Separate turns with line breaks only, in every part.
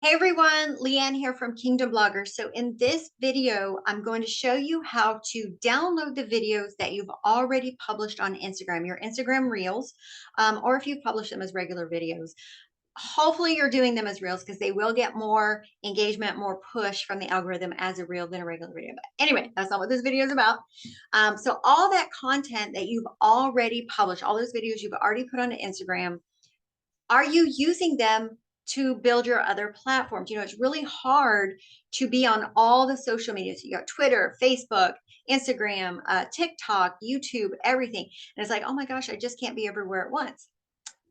Hey everyone, Leanne here from Kingdom Bloggers. So in this video, I'm going to show you how to download the videos that you've already published on Instagram, your Instagram Reels, or if you've published them as regular videos. Hopefully you're doing them as Reels because they will get more engagement, more push from the algorithm as a Reel than a regular video. But anyway, that's not what this video is about. So all that content that you've already published, all those videos you've already put onto Instagram, are you using them to build your other platforms? You know, it's really hard to be on all the social media. So you got Twitter, Facebook, Instagram, TikTok, YouTube, everything. And it's like, oh my gosh, I just can't be everywhere at once.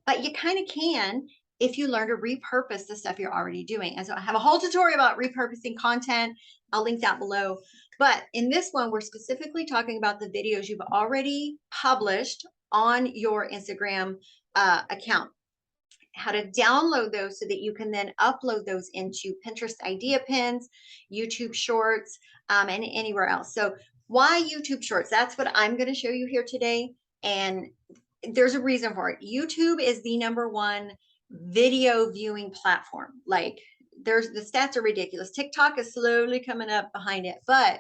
But you kind of can if you learn to repurpose the stuff you're already doing. And so I have a whole tutorial about repurposing content. I'll link that below. But in this one, we're specifically talking about the videos you've already published on your Instagram account, how to download those so that you can then upload those into Pinterest idea pins, YouTube shorts, and anywhere else. So why YouTube shorts? That's what I'm going to show you here today. And there's a reason for it. YouTube is the #1 video viewing platform. Like the stats are ridiculous. TikTok is slowly coming up behind it, but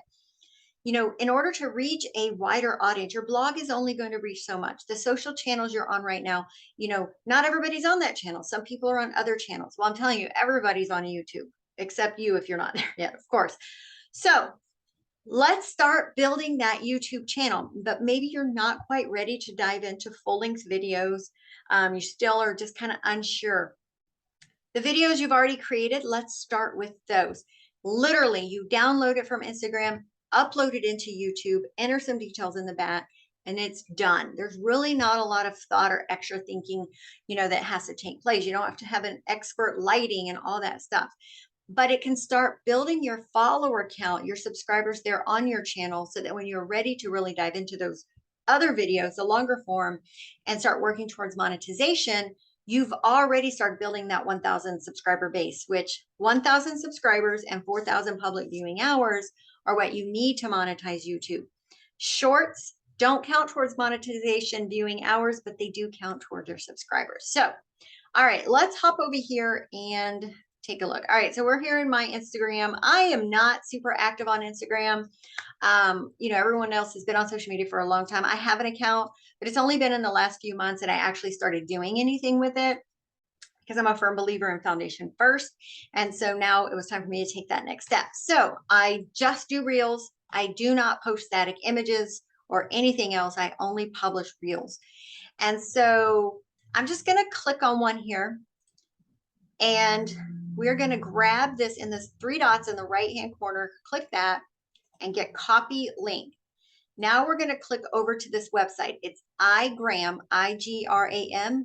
you know, in order to reach a wider audience, your blog is only going to reach so much. The social channels you're on right now, you know, not everybody's on that channel. Some people are on other channels. Well, I'm telling you, everybody's on YouTube, except you if you're not there yet, of course. So let's start building that YouTube channel, but maybe you're not quite ready to dive into full length videos. You still are just kind of unsure. The videos you've already created, let's start with those. Literally, you download it from Instagram, upload it into YouTube, enter some details in the back, and it's done. There's really not a lot of thought or extra thinking, you know, that has to take place. You don't have to have an expert lighting and all that stuff. But it can start building your follower count, your subscribers there on your channel, so that when you're ready to really dive into those other videos, the longer form, and start working towards monetization, you've already started building that 1,000 subscriber base, which 1,000 subscribers and 4,000 public viewing hours are what you need to monetize YouTube. Shorts don't count towards monetization viewing hours, but they do count towards your subscribers. So, all right, let's hop over here and take a look. All right, so we're here in my Instagram. I am not super active on Instagram. You know, everyone else has been on social media for a long time. I have an account, but it's only been in the last few months that I actually started doing anything with it because I'm a firm believer in foundation first. And so now it was time for me to take that next step. So I just do Reels. I do not post static images or anything else. I only publish Reels. And so I'm just going to click on one here, and we're going to grab this in the 3 dots in the right hand corner, click that and get copy link. Now we're going to click over to this website. It's igram, igram.io.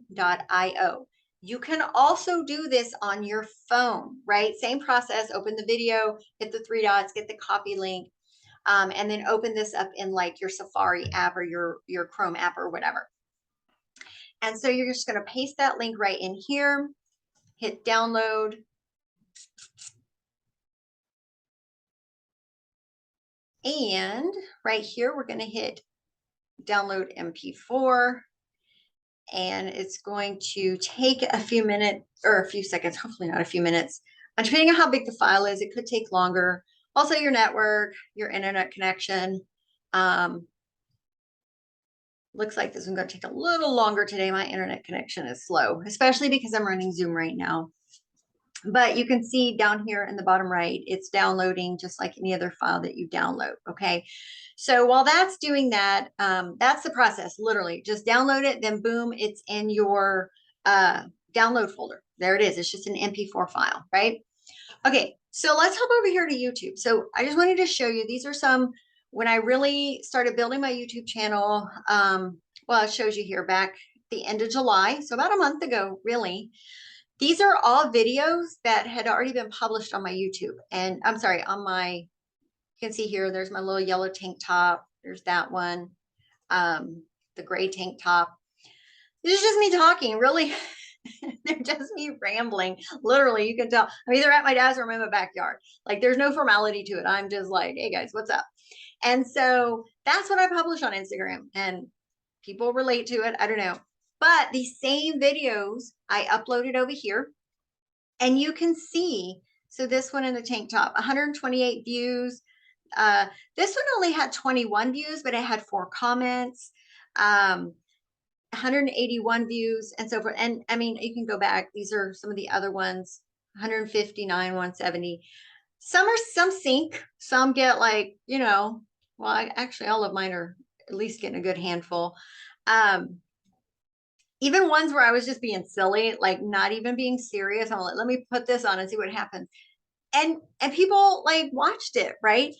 You can also do this on your phone, right? Same process, open the video, hit the 3 dots, get the copy link, and then open this up in like your Safari app or your Chrome app or whatever. And so you're just going to paste that link right in here, hit download. And right here, we're going to hit download MP4. And it's going to take a few minutes or a few seconds, hopefully not a few minutes. And depending on how big the file is, it could take longer. Also, your network, your internet connection. Looks like this one's going to take a little longer today. My internet connection is slow, especially because I'm running Zoom right now. But you can see down here in the bottom right, it's downloading just like any other file that you download, okay? So while that's doing that, that's the process, literally. Just download it, then boom, it's in your download folder. There it is. It's just an MP4 file, right? Okay, so let's hop over here to YouTube. So I just wanted to show you, these are some, when I really started building my YouTube channel, well, it shows you here back the end of July, so about a month ago, really. These are all videos that had already been published on my YouTube. And I'm sorry, on my, you can see here, there's my little yellow tank top. There's that one, the gray tank top. This is just me talking, really. They're just me rambling. Literally, you can tell I'm either at my dad's or I'm in my backyard. Like there's no formality to it. I'm just like, hey guys, what's up? And so that's what I publish on Instagram. And people relate to it. I don't know. But these same videos I uploaded over here. And you can see, so this one in the tank top, 128 views. This one only had 21 views, but it had 4 comments, 181 views, and so forth. And I mean, you can go back. These are some of the other ones, 159, 170. Some sink, some get like, well, actually all of mine are at least getting a good handful. Even ones where I was just being silly, like not even being serious. I'm like, let me put this on and see what happens. And people like watched it, right?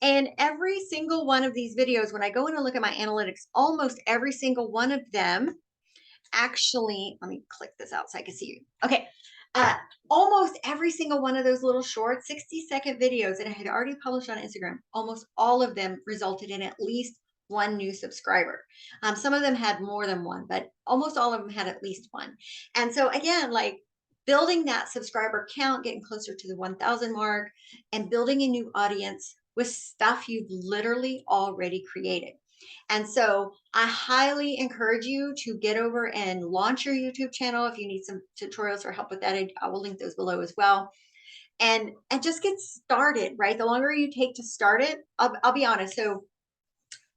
And every single one of these videos, when I go in and look at my analytics, almost every single one of them actually, let me click this out so I can see you. Okay. Uh, Almost every single one of those little short 60-second videos that I had already published on Instagram, almost all of them resulted in at least one new subscriber. Some of them had more than one, but almost all of them had at least one. And so again, like building that subscriber count, getting closer to the 1,000 mark, and building a new audience with stuff you've literally already created. And so I highly encourage you to get over and launch your YouTube channel. If you need some tutorials or help with that, I will link those below as well. And just get started, right? The longer you take to start it, I'll be honest. So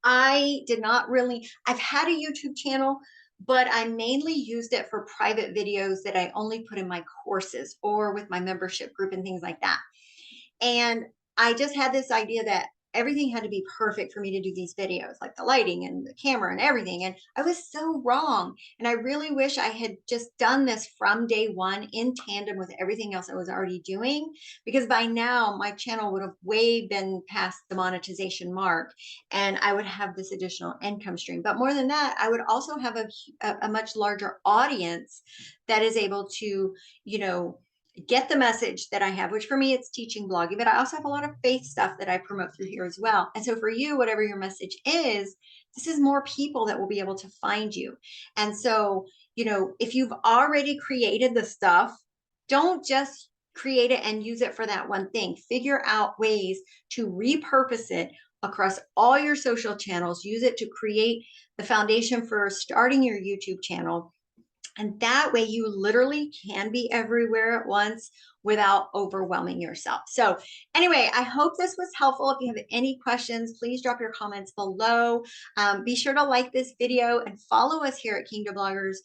I did not really, I've had a YouTube channel, but I mainly used it for private videos that I only put in my courses or with my membership group and things like that. And I just had this idea that everything had to be perfect for me to do these videos, like the lighting and the camera and everything. And I was so wrong. And I really wish I had just done this from day one in tandem with everything else I was already doing, because by now my channel would have way been past the monetization mark and I would have this additional income stream. But more than that, I would also have a much larger audience that is able to, get the message that I have, which for me, it's teaching blogging, but I also have a lot of faith stuff that I promote through here as well. And so for you, whatever your message is, this is more people that will be able to find you. And so, if you've already created the stuff, don't just create it and use it for that one thing. Figure out ways to repurpose it across all your social channels. Use it to create the foundation for starting your YouTube channel. And that way you literally can be everywhere at once without overwhelming yourself. So anyway, I hope this was helpful. If you have any questions, please drop your comments below. Be sure to like this video and follow us here at Kingdom Bloggers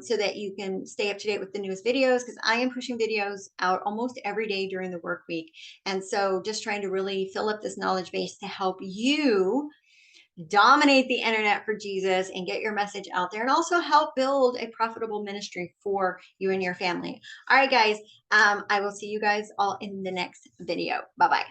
so that you can stay up to date with the newest videos, because I am pushing videos out almost every day during the work week. And so just trying to really fill up this knowledge base to help you dominate the internet for Jesus and get your message out there, and also help build a profitable ministry for you and your family. All right, guys, I will see you guys all in the next video. Bye-bye.